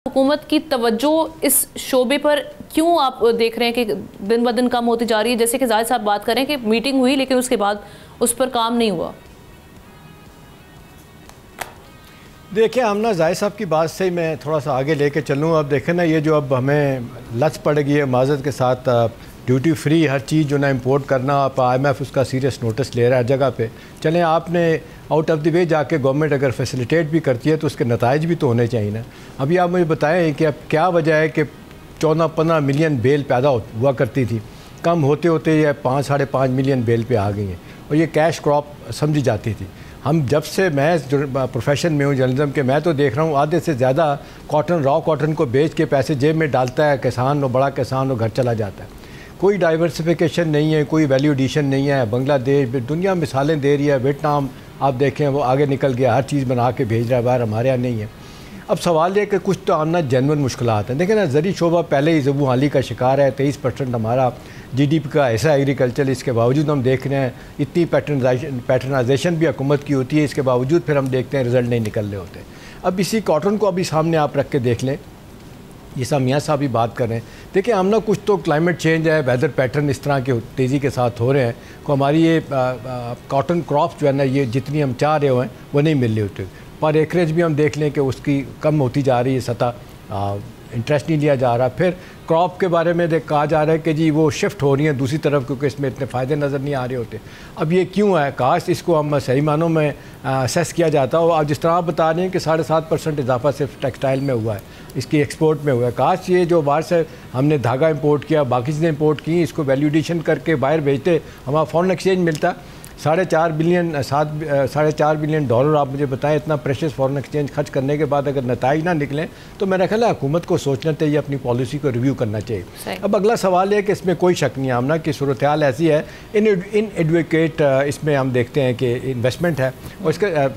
हुकूमत की तवज्जो इस शोबे पर क्यों आप देख रहे हैं कि दिन ब दिन कम होती जा रही है? जैसे कि जाहिद साहब बात करें कि मीटिंग हुई लेकिन उसके बाद उस पर काम नहीं हुआ। देखिए, हम ना जाहिद साहब की बात से ही मैं थोड़ा सा आगे लेके चलूँ। अब देखें ना, ये जो अब हमें लत पड़ गई है माजरत के साथ, ड्यूटी फ्री हर चीज़ जो ना इंपोर्ट करना, आप IMF उसका सीरियस नोटिस ले रहा है जगह पे। चलें, आपने आउट ऑफ द वे जाके गवर्नमेंट अगर फैसिलिटेट भी करती है तो उसके नताइज भी तो होने चाहिए ना। अभी आप मुझे बताएं कि अब क्या वजह है कि 14-15 मिलियन बेल पैदा हुआ करती थी, कम होते होते ये 5-5.5 मिलियन बेल पे आ गई हैं और ये कैश क्रॉप समझी जाती थी। हम जब से मैं प्रोफेशन में हूँ जर्नलिज्म के, मैं तो देख रहा हूँ आधे से ज़्यादा कॉटन, रॉ कॉटन को बेच के पैसे जेब में डालता है किसान, और बड़ा किसान, और घर चला जाता है। कोई डाइवर्सिफिकेशन नहीं है, कोई वैल्यू एडिशन नहीं है। बांग्लादेश, दुनिया मिसालें दे रही है, वियतनाम आप देखें वो आगे निकल गया, हर चीज़ बना के भेज रहा है बाहर, हमारे यहाँ नहीं है। अब सवाल ये कि कुछ तो आना जेन्युइन मुश्किलात हैं। देखें ना, ज़री शोबा पहले ही ज़बू हाली का शिकार है। 23% हमारा GDP का ऐसा एग्रीकल्चर, इसके बावजूद हम देख रहे हैं इतनी पैटर्नाइजेशन भी हुकूमत की होती है, इसके बावजूद फिर हम देखते हैं रिज़ल्ट नहीं निकल रहे होते। अब इसी कॉटन को अभी सामने आप रख के देख लें, जैसा मियाँ साहब भी बात कर रहे हैं। देखिए, हम ना कुछ तो क्लाइमेट चेंज है, वेदर पैटर्न इस तरह के तेज़ी के साथ हो रहे हैं को हमारी ये कॉटन क्रॉप जो है ना, ये जितनी हम चाह रहे हैं वो नहीं मिल रही होती। पर एकरेज भी हम देख लें कि उसकी कम होती जा रही है सतह, इंटरेस्ट नहीं लिया जा रहा। फिर क्रॉप के बारे में कहा जा रहा है कि जी वो शिफ्ट हो रही है दूसरी तरफ, क्योंकि इसमें इतने फ़ायदे नज़र नहीं आ रहे होते। अब ये क्यों है? काश इसको हम सही मानों में असेस किया जाता हो। अब जिस तरह आप बता रहे हैं कि 7.5% इजाफा सिर्फ टेक्सटाइल में हुआ है, इसकी एक्सपोर्ट में हुआ है। काश ये जो बाहर से हमने धागा इंपोर्ट किया, बाकी चीज़ें इंपोर्ट की, इसको वैल्यू एडिशन करके बाहर भेजते, हमारा फॉरेन एक्सचेंज मिलता। 4.5 बिलियन डॉलर आप मुझे बताएं, इतना प्रेशियस फॉरेन एक्सचेंज खर्च करने के बाद अगर नताइज ना निकलें तो मेरा ख्याल है हुकूमत को सोचना चाहिए, अपनी पॉलिसी को रिव्यू करना चाहिए। अब अगला सवाल है कि इसमें कोई शक नहीं आमना कि सूरत हाल ऐसी है, इन एडवोकेट इसमें हम देखते हैं कि इन्वेस्टमेंट है, और इसका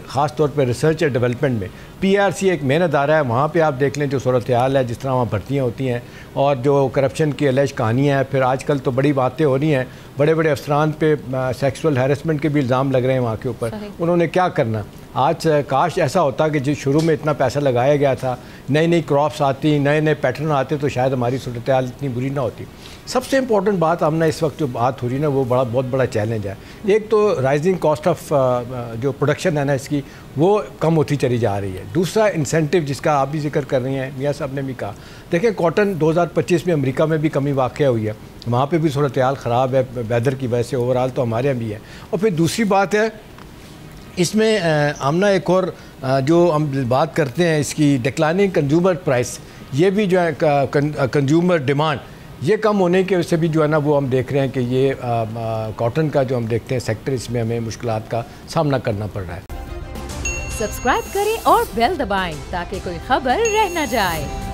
ख़ास तौर पर रिसर्च और डेवलपमेंट में PRC एक मेन अदारा है। वहाँ पे आप देख लें जो सूरत हाल है, जिस तरह वहाँ भर्तियाँ होती हैं और जो करप्शन की अलग कहानियाँ हैं। फिर आजकल तो बड़ी बातें हो रही हैं, बड़े बड़े अफसरान पे सेक्सुअल हैरेसमेंट के भी इल्ज़ाम लग रहे हैं वहाँ के ऊपर। उन्होंने क्या करना? आज काश ऐसा होता कि जो शुरू में इतना पैसा लगाया गया था, नई नई क्रॉप्स आती, नए नए पैटर्न आते, तो शायद हमारी सूरत हाल इतनी बुरी ना होती। सबसे इम्पोर्टेंट बात हमने इस वक्त जो बात हो रही है ना, वो बहुत बड़ा चैलेंज है। एक तो राइजिंग कॉस्ट ऑफ जो प्रोडक्शन है ना इसकी, वो कम होती चली जा रही है। दूसरा इंसेंटिव जिसका आप भी जिक्र कर रही हैं, मियाँ साहब ने भी कहा, देखिए कॉटन 2025 में अमेरिका में भी कमी वाक़ हुई है, वहाँ पे भी सूरत हाल ख़राब है वेदर की वजह से, ओवरऑल तो हमारे यहाँ भी है। और फिर दूसरी बात है इसमें आमना एक और जो हम बात करते हैं इसकी डिक्लाइनिंग कंज्यूमर प्राइस, ये भी जो है कंज्यूमर डिमांड ये कम होने के वजह से भी जो है ना वो हम देख रहे हैं कि ये कॉटन का जो हम देखते हैं सेक्टर, इसमें हमें मुश्किलात का सामना करना पड़ रहा है। सब्सक्राइब करें और बेल दबाएं ताकि कोई खबर रह न जाए।